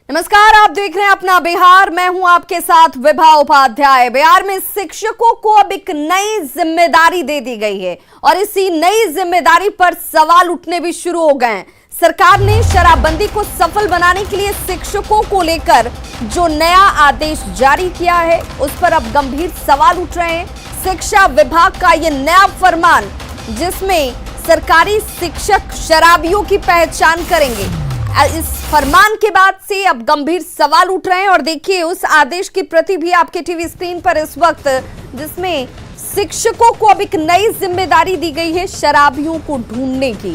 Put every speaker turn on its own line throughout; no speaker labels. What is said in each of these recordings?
नमस्कार, आप देख रहे हैं अपना बिहार। मैं हूं आपके साथ विभा उपाध्याय। बिहार में शिक्षकों को अब एक नई जिम्मेदारी दे दी गई है और इसी नई जिम्मेदारी पर सवाल उठने भी शुरू हो गए हैं। सरकार ने शराबबंदी को सफल बनाने के लिए शिक्षकों को लेकर जो नया आदेश जारी किया है उस पर अब गंभीर सवाल उठ रहे हैं। शिक्षा विभाग का ये नया फरमान, जिसमें सरकारी शिक्षक शराबियों की पहचान करेंगे, इस फरमान के बाद से अब गंभीर सवाल उठ रहे हैं। और देखिए उस आदेश की प्रति भी आपके टीवी स्क्रीन पर इस वक्त, जिसमें शिक्षकों को अब एक नई जिम्मेदारी दी गई है शराबियों को ढूंढने की।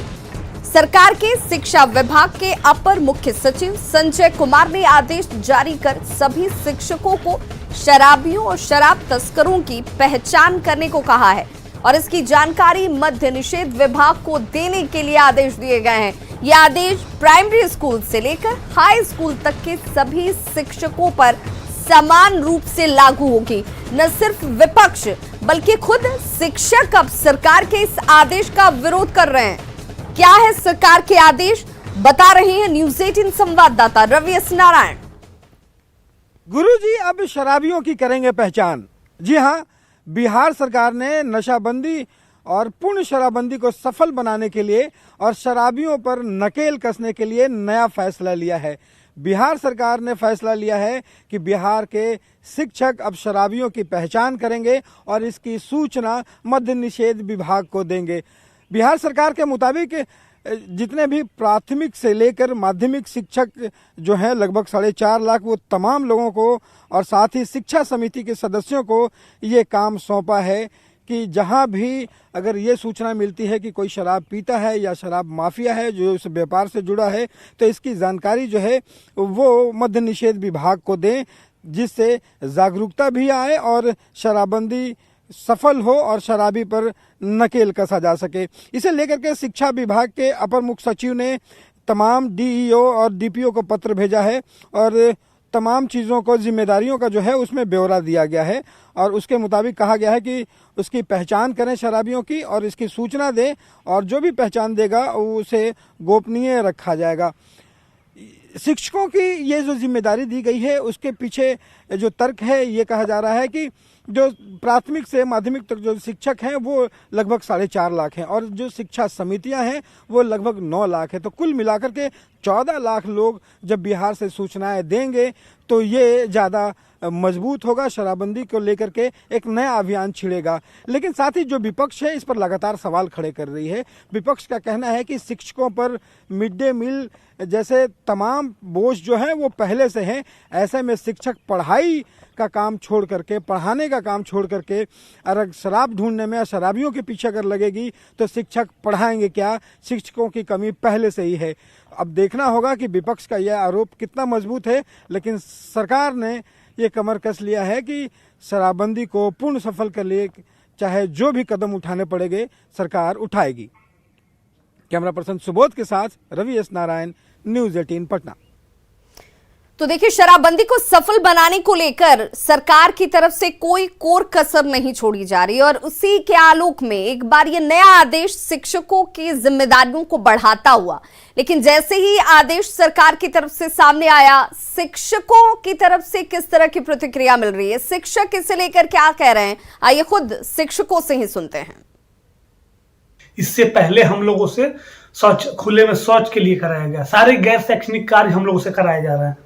सरकार के शिक्षा विभाग के अपर मुख्य सचिव संजय कुमार ने आदेश जारी कर सभी शिक्षकों को शराबियों और शराब तस्करों की पहचान करने को कहा है और इसकी जानकारी मद्य निषेध विभाग को देने के लिए आदेश दिए गए हैं। यह आदेश प्राइमरी स्कूल से लेकर हाई स्कूल तक के सभी शिक्षकों पर समान रूप से लागू होगी। न सिर्फ विपक्ष बल्कि खुद शिक्षक अब सरकार के इस आदेश का विरोध कर रहे हैं। क्या है सरकार के आदेश, बता रहे हैं न्यूज 18 संवाददाता रवि एस नारायण।
गुरुजी अब शराबियों की करेंगे पहचान। जी हाँ, बिहार सरकार ने नशाबंदी और पूर्ण शराबबंदी को सफल बनाने के लिए और शराबियों पर नकेल कसने के लिए नया फैसला लिया है। बिहार सरकार ने फैसला लिया है कि बिहार के शिक्षक अब शराबियों की पहचान करेंगे और इसकी सूचना मद्य निषेध विभाग को देंगे। बिहार सरकार के मुताबिक जितने भी प्राथमिक से लेकर माध्यमिक शिक्षक जो हैं लगभग 4.5 लाख, वो तमाम लोगों को और साथ ही शिक्षा समिति के सदस्यों को ये काम सौंपा है कि जहां भी अगर ये सूचना मिलती है कि कोई शराब पीता है या शराब माफिया है जो उस व्यापार से जुड़ा है, तो इसकी जानकारी जो है वो मद्य निषेध विभाग को दें, जिससे जागरूकता भी आए और शराबबंदी सफल हो और शराबी पर नकेल कसा जा सके। इसे लेकर के शिक्षा विभाग के अपर मुख्य सचिव ने तमाम डीईओ और डीपीओ को पत्र भेजा है और तमाम चीज़ों को, जिम्मेदारियों का जो है उसमें ब्यौरा दिया गया है और उसके मुताबिक कहा गया है कि उसकी पहचान करें शराबियों की और इसकी सूचना दें और जो भी पहचान देगा उसे गोपनीय रखा जाएगा। शिक्षकों की ये जो जिम्मेदारी दी गई है उसके पीछे जो तर्क है, ये कहा जा रहा है कि जो प्राथमिक से माध्यमिक तक जो शिक्षक हैं वो लगभग 4.5 लाख हैं और जो शिक्षा समितियां हैं वो लगभग 9 लाख है। तो कुल मिलाकर के 14 लाख लोग जब बिहार से सूचनाएं देंगे तो ये ज़्यादा मजबूत होगा। शराबबंदी को लेकर के एक नया अभियान छिड़ेगा। लेकिन साथ ही जो विपक्ष है इस पर लगातार सवाल खड़े कर रही है। विपक्ष का कहना है कि शिक्षकों पर मिड डे मील जैसे तमाम बोझ जो है वो पहले से हैं। ऐसे में शिक्षक पढ़ाई का काम छोड़ करके, पढ़ाने का काम छोड़ करके अगर शराब ढूंढने में, शराबियों के पीछे अगर लगेगी तो शिक्षक पढ़ाएंगे क्या? शिक्षकों की कमी पहले से ही है। अब देखना होगा कि विपक्ष का यह आरोप कितना मजबूत है, लेकिन सरकार ने ये कमर कस लिया है कि शराबबंदी को पूर्ण सफल कर लिए चाहे जो भी कदम उठाने पड़ेंगे सरकार उठाएगी। कैमरा पर्सन सुबोध के साथ रवि एस नारायण, न्यूज 18 पटना।
तो देखिए, शराबबंदी को सफल बनाने को लेकर सरकार की तरफ से कोई कोर कसर नहीं छोड़ी जा रही और उसी के आलोक में एक बार ये नया आदेश शिक्षकों की जिम्मेदारियों को बढ़ाता हुआ, लेकिन जैसे ही आदेश सरकार की तरफ से सामने आया, शिक्षकों की तरफ से किस तरह की प्रतिक्रिया मिल रही है, शिक्षक इसे लेकर क्या कह रहे हैं, आइए खुद शिक्षकों से ही सुनते हैं।
इससे पहले हम लोगों से शौच, खुले में शौच के लिए कराया गया, सारे गैर शैक्षणिक कार्य हम लोगों से कराए जा रहे हैं।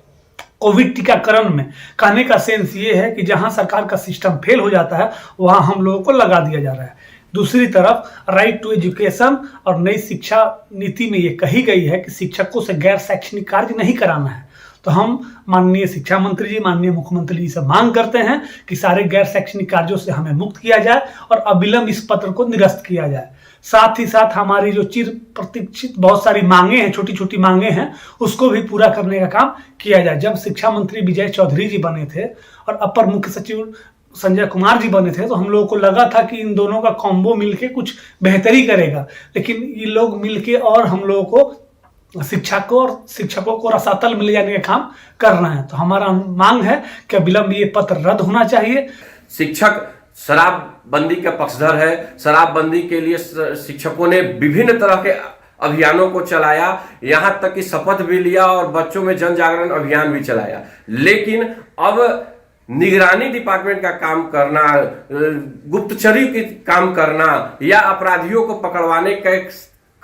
कोविड टीकाकरण में कहने का सेंस ये है कि जहां सरकार का सिस्टम फेल हो जाता है वहां हम लोगों को लगा दिया जा रहा है। दूसरी तरफ राइट टू एजुकेशन और नई शिक्षा नीति में ये कही गई है कि शिक्षकों से गैर शैक्षणिक कार्य नहीं कराना है। तो हम माननीय शिक्षा मंत्री जी, माननीय मुख्यमंत्री जी से मांग करते हैं कि सारे गैर शैक्षणिक कार्यों से हमें मुक्त किया जाए और अविलंब इस पत्र को निरस्त किया जाए। साथ ही साथ हमारी जो चिर प्रतीक्षित बहुत सारी मांगे हैं, छोटी छोटी मांगे हैं, उसको भी पूरा करने का काम किया जाए। जब शिक्षा मंत्री विजय चौधरी जी बने थे और अपर मुख्य सचिव संजय कुमार जी बने थे तो हम लोगों को लगा था कि इन दोनों का कॉम्बो मिलके कुछ बेहतरी करेगा, लेकिन ये लोग मिलके और हम लोगों को शिक्षकों को रसातल मिल जाने का काम कर रहे हैं। तो हमारा मांग है कि अविलंब ये पत्र रद्द होना चाहिए।
शिक्षक शराबबंदी का पक्षधर है। शराबबंदी के लिए शिक्षकों ने विभिन्न तरह के अभियानों को चलाया, यहां तक कि शपथ भी लिया और बच्चों में जन जागरण अभियान भी चलाया। लेकिन अब निगरानी डिपार्टमेंट का काम करना, गुप्तचरी की काम करना या अपराधियों को पकड़वाने का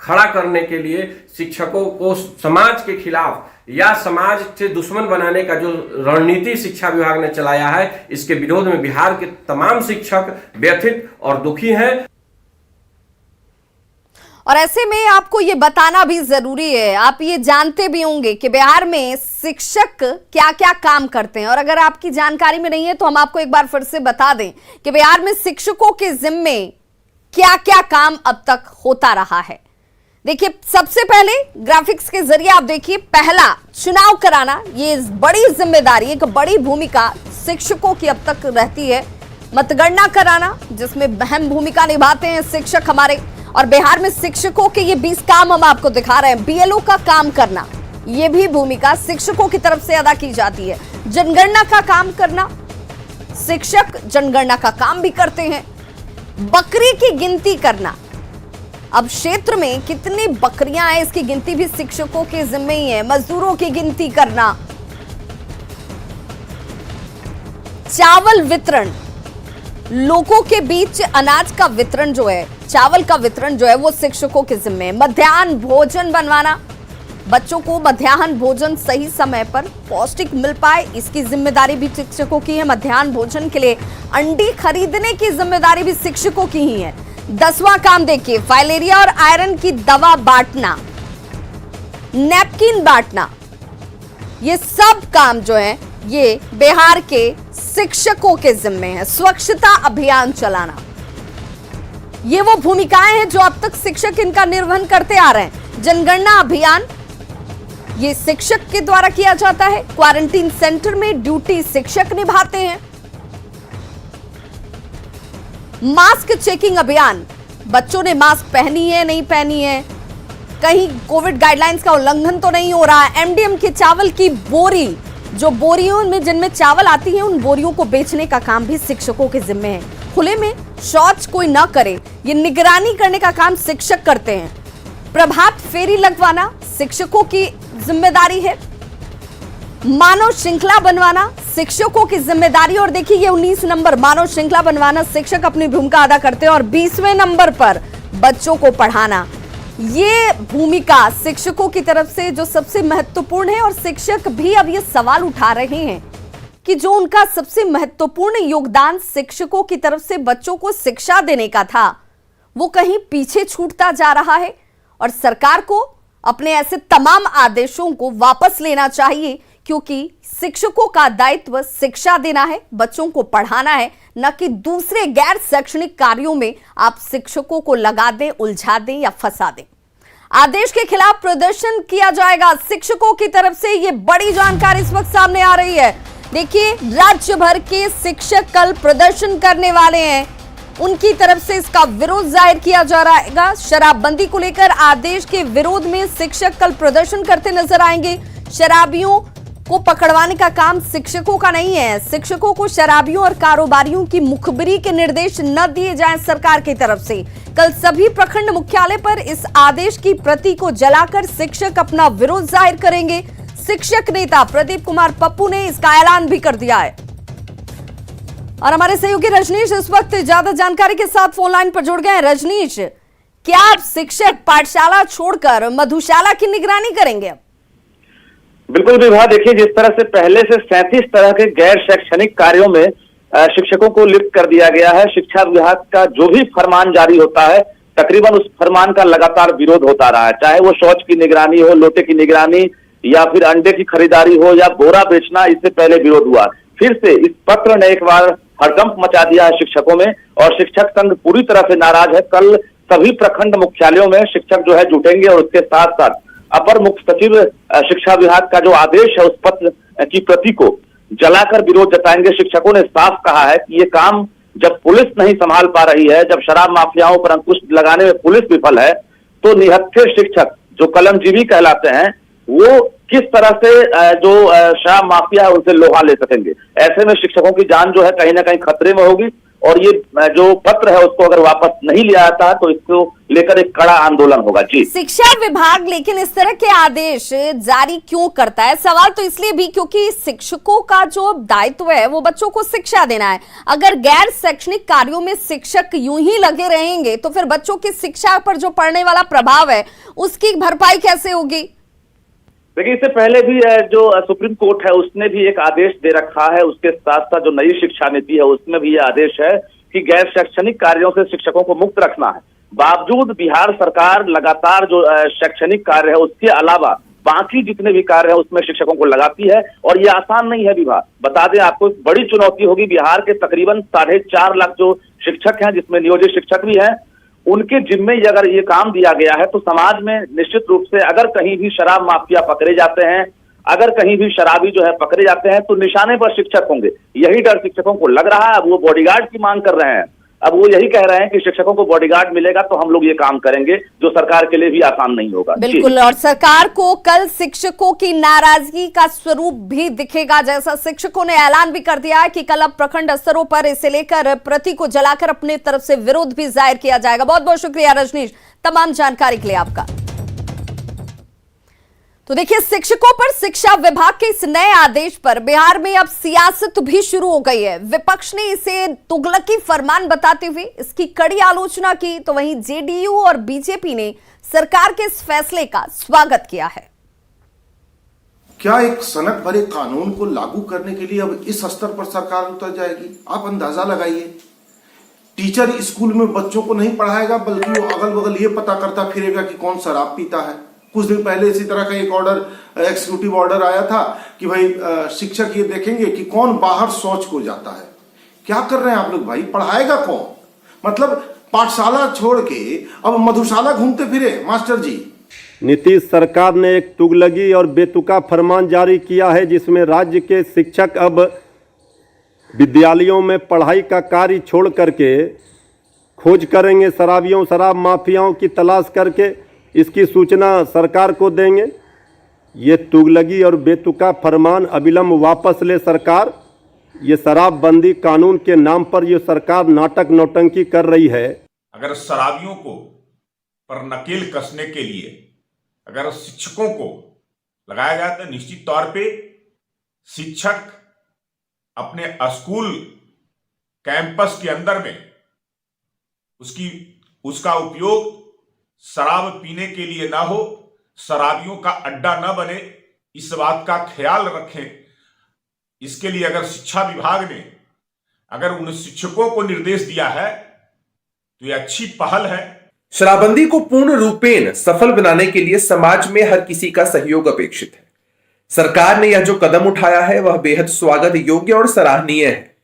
खड़ा करने के लिए शिक्षकों को समाज के खिलाफ या समाज से दुश्मन बनाने का जो रणनीति शिक्षा विभाग ने चलाया है, इसके विरोध में बिहार के तमाम शिक्षक व्यथित और दुखी हैं।
और ऐसे में आपको ये बताना भी जरूरी है, आप ये जानते भी होंगे कि बिहार में शिक्षक क्या क्या काम करते हैं। और अगर आपकी जानकारी में नहीं है तो हम आपको एक बार फिर से बता दें कि बिहार में शिक्षकों के जिम्मे क्या क्या काम अब तक होता रहा है। देखिए, सबसे पहले ग्राफिक्स के जरिए आप देखिए, पहला चुनाव कराना, ये बड़ी जिम्मेदारी, एक बड़ी भूमिका शिक्षकों की अब तक रहती है। मतगणना कराना, जिसमें अहम भूमिका निभाते हैं शिक्षक हमारे। और बिहार में शिक्षकों के ये 20 काम हम आपको दिखा रहे हैं। बीएलओ का काम करना, ये भी भूमिका शिक्षकों की तरफ से अदा की जाती है। जनगणना का काम करना, शिक्षक जनगणना का काम भी करते हैं। बकरी की गिनती करना, अब क्षेत्र में कितनी बकरियां हैं इसकी गिनती भी शिक्षकों के जिम्मे ही है। मजदूरों की गिनती करना, चावल वितरण, लोगों के बीच अनाज का वितरण जो है, चावल का वितरण जो है वो शिक्षकों के जिम्मे है। मध्याह्न भोजन बनवाना, बच्चों को मध्याह्न भोजन सही समय पर पौष्टिक मिल पाए, इसकी जिम्मेदारी भी शिक्षकों की है। मध्याह्न भोजन के लिए अंडी खरीदने की जिम्मेदारी भी शिक्षकों की ही है। 10वां काम देखिए, फाइलेरिया और आयरन की दवा बांटना, नैपकिन बांटना, ये सब काम जो है ये बिहार के शिक्षकों के जिम्मे है। स्वच्छता अभियान चलाना, ये वो भूमिकाएं हैं जो अब तक शिक्षक इनका निर्वहन करते आ रहे हैं। जनगणना अभियान, ये शिक्षक के द्वारा किया जाता है। क्वारंटीन सेंटर में ड्यूटी शिक्षक निभाते हैं। मास्क चेकिंग अभियान, बच्चों ने मास्क पहनी है नहीं पहनी है, कहीं कोविड गाइडलाइंस का उल्लंघन तो नहीं हो रहा है। एमडीएम के चावल की बोरी, जो बोरियों में जिनमें चावल आती है, उन बोरियों को बेचने का काम भी शिक्षकों के जिम्मे है। खुले में शौच कोई ना करे, ये निगरानी करने का काम शिक्षक करते हैं। प्रभात फेरी लगवाना शिक्षकों की जिम्मेदारी है। मानव श्रृंखला बनवाना शिक्षकों की जिम्मेदारी। और देखिए, ये 19 नंबर मानव श्रृंखला बनवाना शिक्षक अपनी भूमिका अदा करते हैं। और 20वें नंबर पर बच्चों को पढ़ाना, ये भूमिका शिक्षकों की तरफ से जो सबसे महत्वपूर्ण है। और शिक्षक भी अब ये सवाल उठा रहे हैं कि जो उनका सबसे महत्वपूर्ण योगदान शिक्षकों की तरफ से बच्चों को शिक्षा देने का था, वो कहीं पीछे छूटता जा रहा है। और सरकार को अपने ऐसे तमाम आदेशों को वापस लेना चाहिए, क्योंकि शिक्षकों का दायित्व शिक्षा देना है, बच्चों को पढ़ाना है, न कि दूसरे गैर शैक्षणिक कार्यों में आप शिक्षकों को लगा दें, उलझा दें या फंसा दें। आदेश के खिलाफ प्रदर्शन किया जाएगा शिक्षकों की तरफ से, ये बड़ी जानकारी इस वक्त सामने आ रही है। देखिए, राज्य भर के शिक्षक कल प्रदर्शन करने वाले हैं, उनकी तरफ से इसका विरोध जाहिर किया जा रहेगा। शराबबंदी को लेकर आदेश के विरोध में शिक्षक कल प्रदर्शन करते नजर आएंगे। शराबियों को पकड़वाने का काम शिक्षकों का नहीं है। शिक्षकों को शराबियों और कारोबारियों की मुखबिरी के निर्देश न दिए जाएं सरकार की तरफ से। कल सभी प्रखंड मुख्यालय पर इस आदेश की प्रति को जलाकर शिक्षक अपना विरोध जाहिर करेंगे। शिक्षक नेता प्रदीप कुमार पप्पू ने इसका ऐलान भी कर दिया है। और हमारे सहयोगी रजनीश इस वक्त ज्यादा जानकारी के साथ फोन लाइन पर जुड़ गए हैं। रजनीश, क्या आप शिक्षक पाठशाला छोड़कर मधुशाला की निगरानी करेंगे?
बिल्कुल विभा, देखिए, जिस तरह से पहले से 37 तरह के गैर शैक्षणिक कार्यों में शिक्षकों को लिप्त कर दिया गया है। शिक्षा विभाग का जो भी फरमान जारी होता है, तकरीबन उस फरमान का लगातार विरोध होता रहा है। चाहे वो शौच की निगरानी हो, लोटे की निगरानी, या फिर अंडे की खरीदारी हो, या बोरा बेचना, इससे पहले विरोध हुआ। फिर से इस पत्र ने एक बार हड़कंप मचा दिया है शिक्षकों में, और शिक्षक संघ पूरी तरह से नाराज है। कल सभी प्रखंड मुख्यालयों में शिक्षक जो है जुटेंगे, और उसके साथ साथ अपर मुख्य सचिव शिक्षा विभाग का जो आदेश है उस पत्र की प्रति को जलाकर विरोध जताएंगे। शिक्षकों ने साफ कहा है कि ये काम जब पुलिस नहीं संभाल पा रही है, जब शराब माफियाओं पर अंकुश लगाने में पुलिस विफल है, तो निहत्थे शिक्षक जो कलमजीवी कहलाते हैं, वो किस तरह से जो शराब माफिया है उनसे लोहा ले सकेंगे। ऐसे में शिक्षकों की जान जो है कहीं ना कहीं खतरे में होगी, और ये जो पत्र है उसको अगर वापस नहीं लिया जाता है तो इसको लेकर एक कड़ा आंदोलन होगा। जी,
शिक्षा विभाग लेकिन इस तरह के आदेश जारी क्यों करता है? सवाल तो इसलिए भी क्योंकि शिक्षकों का जो दायित्व है वो बच्चों को शिक्षा देना है। अगर गैर शैक्षणिक कार्यों में शिक्षक यूं ही लगे रहेंगे तो फिर बच्चों की शिक्षा पर जो पड़ने वाला प्रभाव है उसकी भरपाई कैसे होगी?
देखिए, इससे पहले भी जो सुप्रीम कोर्ट है उसने भी एक आदेश दे रखा है। उसके साथ साथ जो नई शिक्षा नीति है उसमें भी ये आदेश है कि गैर शैक्षणिक कार्यों से शिक्षकों को मुक्त रखना है। बावजूद बिहार सरकार लगातार जो शैक्षणिक कार्य है उसके अलावा बाकी जितने भी कार्य है उसमें शिक्षकों को लगाती है, और ये आसान नहीं है विभाग। बता दें आपको, बड़ी चुनौती होगी। बिहार के तकरीबन 4.5 लाख जो शिक्षक हैं, जिसमें नियोजित शिक्षक भी हैं, उनके जिम्मे अगर ये काम दिया गया है तो समाज में निश्चित रूप से अगर कहीं भी शराब माफिया पकड़े जाते हैं, अगर कहीं भी शराबी जो है पकड़े जाते हैं तो निशाने पर शिक्षक होंगे। यही डर शिक्षकों को लग रहा है। अब वो बॉडीगार्ड की मांग कर रहे हैं। अब वो यही कह रहे हैं कि शिक्षकों को बॉडीगार्ड मिलेगा तो हम लोग ये काम करेंगे, जो सरकार के लिए भी आसान नहीं होगा।
बिल्कुल, और सरकार को कल शिक्षकों की नाराजगी का स्वरूप भी दिखेगा, जैसा शिक्षकों ने ऐलान भी कर दिया है कि कल अब प्रखंड स्तरों पर इसे लेकर प्रति को जलाकर अपनी तरफ से विरोध भी जाहिर किया जाएगा। बहुत बहुत शुक्रिया रजनीश, तमाम जानकारी के लिए आपका। तो देखिए, शिक्षकों पर शिक्षा विभाग के इस नए आदेश पर बिहार में अब सियासत भी शुरू हो गई है। विपक्ष ने इसे तुगलकी फरमान बताते हुए इसकी कड़ी आलोचना की, तो वहीं जेडीयू और बीजेपी ने सरकार के इस फैसले का स्वागत किया है।
क्या एक सनक भरे कानून को लागू करने के लिए अब इस स्तर पर सरकार उतर जाएगी? आप अंदाजा लगाइए। टीचर स्कूल में बच्चों को नहीं पढ़ाएगा, बल्कि वो अगल बगल ये पता करता फिरेगा कि कौन शराब पीता है। कुछ दिन पहले इसी तरह का एक ऑर्डर, एक्जीक्यूटिव ऑर्डर आया था कि भाई शिक्षक ये देखेंगे कि कौन बाहर शौच को जाता है। क्या कर रहे हैं आप लोग भाई? पढ़ाएगा कौन? मतलब पाठशाला छोड़ के अब मधुशाला घूमते फिरे मास्टर जी।
नीतीश सरकार ने एक तुगलकी और बेतुका फरमान जारी किया है, जिसमें राज्य के शिक्षक अब विद्यालयों में पढ़ाई का कार्य छोड़ करके खोज करेंगे, शराबियों शराब माफियाओं की तलाश करके इसकी सूचना सरकार को देंगे। ये तुगलकी और बेतुका फरमान अविलंब वापस ले सरकार। ये शराबबंदी कानून के नाम पर ये सरकार नाटक नौटंकी कर रही है।
अगर शराबियों को पर नकेल कसने के लिए अगर शिक्षकों को लगाया जाए तो निश्चित तौर पे शिक्षक अपने स्कूल कैंपस के अंदर में उसका उपयोग शराब पीने के लिए ना हो, शराबियों का अड्डा न बने, इस बात का ख्याल रखें। इसके लिए अगर शिक्षा विभाग ने अगर उन शिक्षकों को निर्देश दिया है तो ये अच्छी पहल है।
शराबबंदी को पूर्ण रूपेण सफल बनाने के लिए समाज में हर किसी का सहयोग अपेक्षित है। सरकार ने यह जो कदम उठाया है वह बेहद स्वागत योग्य और सराहनीय है।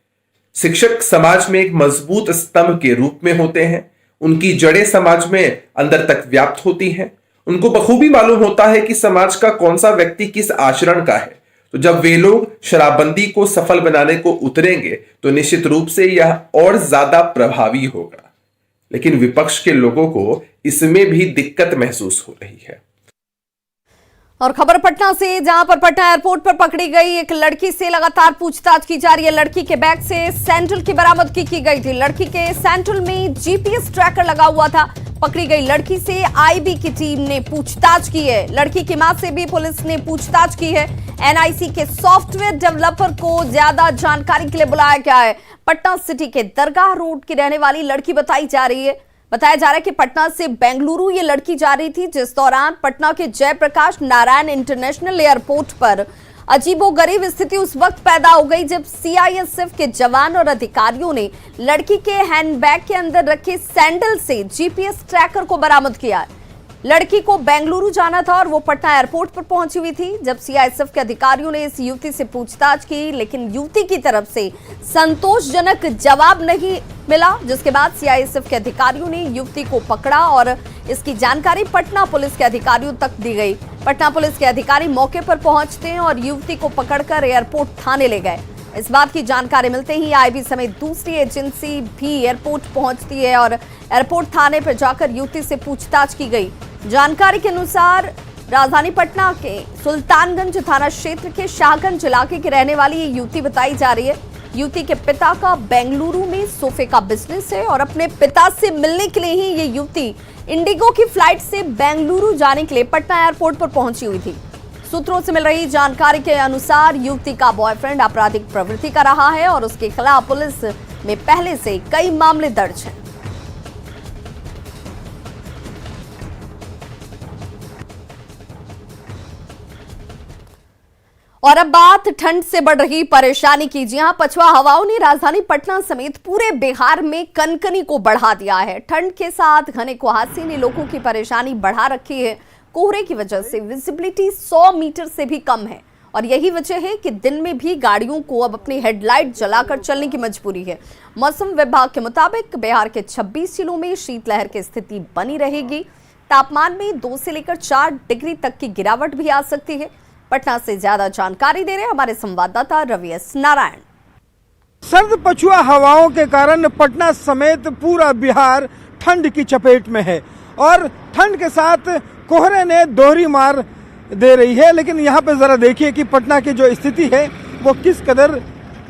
शिक्षक समाज में एक मजबूत स्तंभ के रूप में होते हैं। उनकी जड़ें समाज में अंदर तक व्याप्त होती हैं। उनको बखूबी मालूम होता है कि समाज का कौन सा व्यक्ति किस आचरण का है। तो जब वे लोग शराबबंदी को सफल बनाने को उतरेंगे तो निश्चित रूप से यह और ज्यादा प्रभावी होगा। लेकिन विपक्ष के लोगों को इसमें भी दिक्कत महसूस हो रही है।
और खबर पटना से, जहां पर पटना एयरपोर्ट पर पकड़ी गई एक लड़की से लगातार पूछताछ की जा रही है। लड़की के बैग से सैंडल की बरामदगी की गई थी। लड़की के सैंडल में जीपीएस ट्रैकर लगा हुआ था। पकड़ी गई लड़की से आईबी की टीम ने पूछताछ की है। लड़की की मां से भी पुलिस ने पूछताछ की है। एनआईसी के सॉफ्टवेयर डेवलपर को ज्यादा जानकारी के लिए बुलाया गया है। पटना सिटी के दरगाह रोड की रहने वाली लड़की बताया जा रहा है कि पटना से बेंगलुरु ये लड़की जा रही थी, जिस दौरान पटना के जयप्रकाश नारायण इंटरनेशनल एयरपोर्ट पर अजीबोगरीब स्थिति उस वक्त पैदा हो गई जब सीआईएसएफ के जवान और अधिकारियों ने लड़की के हैंडबैग के अंदर रखे सैंडल से जीपीएस ट्रैकर को बरामद किया। लड़की को बेंगलुरु जाना था और वो पटना एयरपोर्ट पर पहुंची हुई थी जब सीआईएसएफ के अधिकारियों ने इस युवती से पूछताछ की, लेकिन युवती की तरफ से संतोषजनक जवाब नहीं मिला, जिसके बाद सीआईएसएफ के अधिकारियों ने युवती को पकड़ा और इसकी जानकारी पटना पुलिस के अधिकारियों तक दी गई। पटना पुलिस के अधिकारी मौके पर पहुंचते हैं और युवती को पकड़कर एयरपोर्ट थाने ले गए। इस बात की जानकारी मिलते ही आईबी समेत दूसरी एजेंसी भी एयरपोर्ट पहुंचती है और एयरपोर्ट थाने पर जाकर युवती से पूछताछ की गई। जानकारी के अनुसार राजधानी पटना के सुल्तानगंज थाना क्षेत्र के शाहगंज इलाके की रहने वाली ये युवती बताई जा रही है। युवती के पिता का बेंगलुरु में सोफे का बिजनेस है और अपने पिता से मिलने के लिए ही ये युवती इंडिगो की फ्लाइट से बेंगलुरु जाने के लिए पटना एयरपोर्ट पर पहुंची हुई थी। सूत्रों से मिल रही जानकारी के अनुसार युवती का बॉयफ्रेंड आपराधिक प्रवृत्ति का रहा है और उसके खिलाफ पुलिस में पहले से कई मामले दर्ज हैं। और अब बात ठंड से बढ़ रही परेशानी की। जी हां, पछुआ हवाओं ने राजधानी पटना समेत पूरे बिहार में कनकनी को बढ़ा दिया है। ठंड के साथ घने कुहासे ने लोगों की परेशानी बढ़ा रखी है। कोहरे की वजह से विजिबिलिटी 100 मीटर से भी कम है और यही वजह है कि दिन में भी गाड़ियों को अब अपनी हेडलाइट जलाकर चलने की मजबूरी है। मौसम विभाग के मुताबिक बिहार के 26 जिलों में शीतलहर की स्थिति बनी रहेगी। तापमान में 2 से लेकर 4 डिग्री तक की गिरावट भी आ सकती है। पटना से ज्यादा जानकारी दे रहे हैं हमारे संवाददाता रवि एस नारायण।
सर्द पछुआ हवाओं के कारण पटना समेत पूरा बिहार ठंड की चपेट में है और ठंड के साथ कोहरे ने दोहरी मार दे रही है। लेकिन यहाँ पे जरा देखिए कि पटना की जो स्थिति है वो किस कदर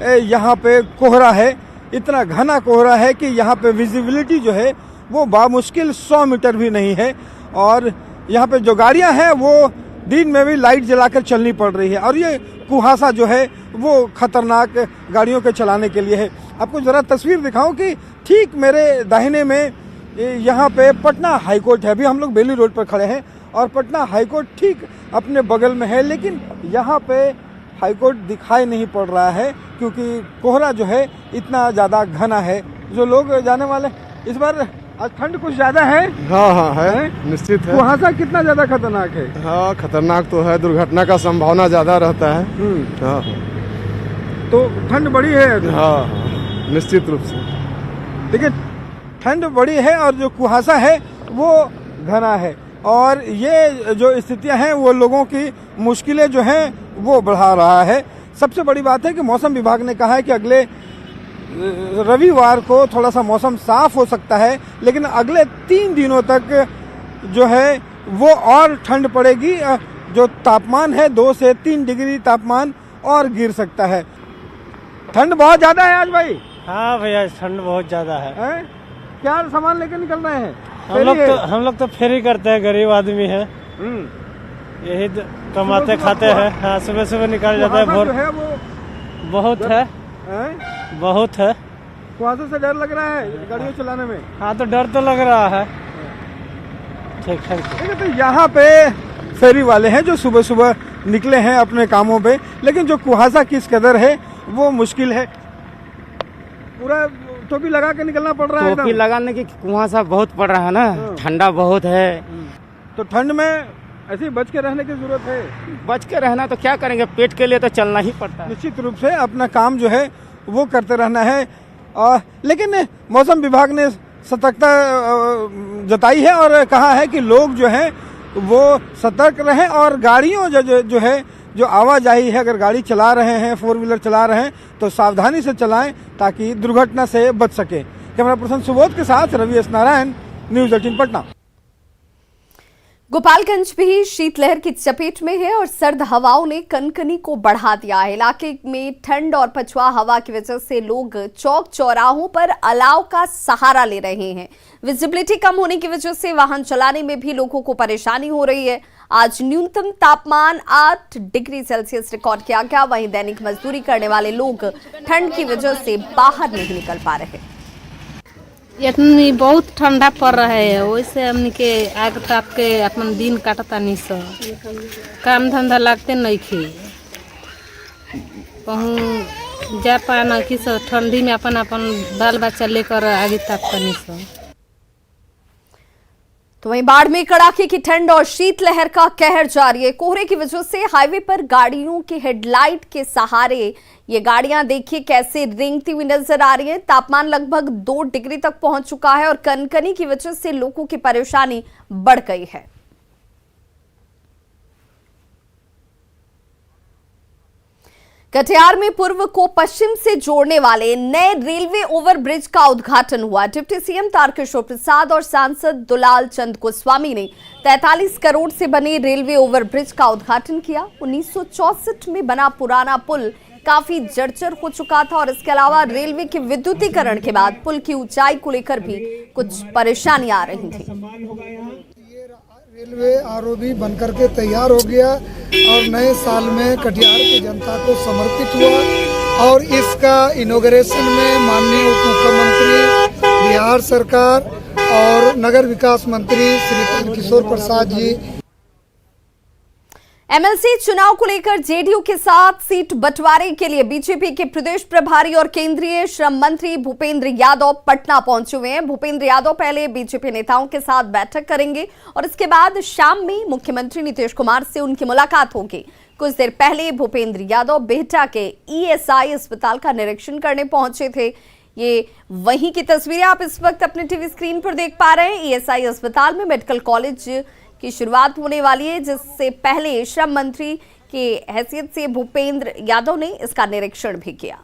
यहाँ पे कोहरा है। इतना घना कोहरा है कि यहाँ पे विजिबिलिटी जो है वो बामुश्किल 100 मीटर भी नहीं है और यहाँ पे जो गाड़ियाँ हैं वो दिन में भी लाइट जलाकर चलनी पड़ रही है और ये कुहासा जो है वो खतरनाक गाड़ियों के चलाने के लिए है। आपको जरा तस्वीर दिखाऊं कि ठीक मेरे दाहिने में यहाँ पे पटना हाईकोर्ट है। अभी हम लोग बेली रोड पर खड़े हैं और पटना हाईकोर्ट ठीक अपने बगल में है, लेकिन यहाँ पे हाईकोर्ट दिखाई नहीं पड़ रहा है क्योंकि कोहरा जो है इतना ज़्यादा घना है। जो लोग जाने वाले इस बार आज ठंड कुछ ज्यादा है।
हाँ है निश्चित है।
कुहासा कितना ज्यादा खतरनाक है?
हाँ खतरनाक तो है, दुर्घटना का संभावना ज्यादा रहता है। हाँ
तो ठंड बड़ी है।
हाँ निश्चित रूप से।
देखिए ठंड बड़ी है और जो कुहासा है वो घना है और ये जो स्थितियां हैं वो लोगों की मुश्किलें जो हैं वो बढ़ा रहा है। सबसे बड़ी बात है कि मौसम विभाग ने कहा है कि अगले रविवार को थोड़ा सा मौसम साफ हो सकता है, लेकिन अगले 3 दिनों तक जो है वो और ठंड पड़ेगी। जो तापमान है 2 से 3 डिग्री तापमान और गिर सकता है। ठंड बहुत ज्यादा है आज भाई।
हाँ भैया ठंड बहुत ज्यादा है।
क्या सामान लेकर निकल रहे हैं?
हम लोग तो फेरी करते हैं, गरीब आदमी है, यही कमाते खाते हैं। हाँ सुबह सुबह निकल जाता है। भोर
है वो
बहुत है, बहुत है।
कुहासे से डर लग रहा है गाड़ियों चलाने में?
हाँ तो डर तो लग रहा है। ठीक है।
तो यहाँ पे फेरी वाले हैं जो सुबह सुबह निकले हैं अपने कामों पे, लेकिन जो कुहासा किस कदर है वो मुश्किल है। पूरा टोपी लगा के निकलना पड़ रहा है।
टोपी लगाने की कुहासा बहुत पड़ रहा है ना, ठंडा बहुत है।
तो ठंड में ऐसे ही बच के रहने की जरूरत है।
बच के रहना तो क्या करेंगे, पेट के लिए तो चलना ही पड़ता है।
निश्चित रूप से अपना काम जो है वो करते रहना है। लेकिन मौसम विभाग ने सतर्कता जताई है और कहा है कि लोग जो हैं वो सतर्क रहें और गाड़ियों जो है जो आवाजाही है, अगर गाड़ी चला रहे हैं, 4 व्हीलर चला रहे हैं तो सावधानी से चलाएं ताकि दुर्घटना से बच सके। कैमरा पर्सन सुबोध के साथ रवि एस नारायण, न्यूज़ 18 पटना।
गोपालगंज भी शीतलहर की चपेट में है और सर्द हवाओं ने कनकनी को बढ़ा दिया है। इलाके में ठंड और पछुआ हवा की वजह से लोग चौक चौराहों पर अलाव का सहारा ले रहे हैं। विजिबिलिटी कम होने की वजह से वाहन चलाने में भी लोगों को परेशानी हो रही है। आज न्यूनतम तापमान 8 डिग्री सेल्सियस रिकॉर्ड किया गया। वहीं दैनिक मजदूरी करने वाले लोग ठंड की वजह से बाहर नहीं निकल पा रहे।
इतनी बहुत ठंडा पड़ रहा है, वैसे हमने के आग ताप के अपन दिन काटता नहीं सो, काम धंधा लगते नहीं खे, कहूँ जा पाना कि सो ठंडी में अपन बाल बच्चा लेकर आगे तापता नहीं सो।
तो वहीं बाढ़ में कड़ाके की ठंड और शीतलहर का कहर जारी है। कोहरे की वजह से हाईवे पर गाड़ियों के हेडलाइट के सहारे ये गाड़ियां देखिए कैसे रेंगती हुई नजर आ रही हैं। तापमान लगभग 2 डिग्री तक पहुंच चुका है और कनकनी की वजह से लोगों की परेशानी बढ़ गई है। कटिहार में पूर्व को पश्चिम से जोड़ने वाले नए रेलवे ओवरब्रिज का उद्घाटन हुआ। डिप्टी सीएम तारकिशोर प्रसाद और सांसद दुलाल चंद गोस्वामी ने 43 करोड़ से बने रेलवे ओवरब्रिज का उद्घाटन किया। 1964 में बना पुराना पुल काफी जर्जर हो चुका था और इसके अलावा रेलवे के विद्युतीकरण के बाद पुल की ऊंचाई को लेकर भी कुछ परेशानियां आ रही थी।
रेलवे आरओबी बनकर के तैयार हो गया और नए साल में कटिहार की जनता को समर्पित हुआ और इसका इनॉग्रेशन में माननीय उप मुख्यमंत्री बिहार सरकार और नगर विकास मंत्री श्री किशोर प्रसाद जी।
एमएलसी चुनाव को लेकर जेडीयू के साथ सीट बंटवारे के लिए बीजेपी के प्रदेश प्रभारी और केंद्रीय श्रम मंत्री भूपेंद्र यादव पटना पहुंचे हुए हैं। भूपेंद्र यादव पहले बीजेपी नेताओं के साथ बैठक करेंगे और इसके बाद शाम में मुख्यमंत्री नीतीश कुमार से उनकी मुलाकात होगी। कुछ देर पहले भूपेंद्र यादव बिहटा के ईएसआई अस्पताल का निरीक्षण करने पहुंचे थे। ये वहीं की तस्वीरें आप इस वक्त अपने टीवी स्क्रीन पर देख पा रहे हैं। ईएसआई अस्पताल में मेडिकल कॉलेज की शुरुआत होने वाली है, जिससे पहले श्रम मंत्री की हैसियत से भूपेंद्र यादव ने इसका निरीक्षण भी किया।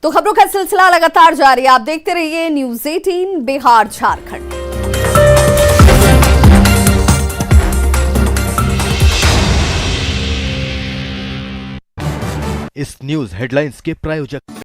तो खबरों का सिलसिला लगातार जारी है, आप देखते रहिए न्यूज़ 18 बिहार झारखंड।
इस न्यूज हेडलाइंस के प्रायोजक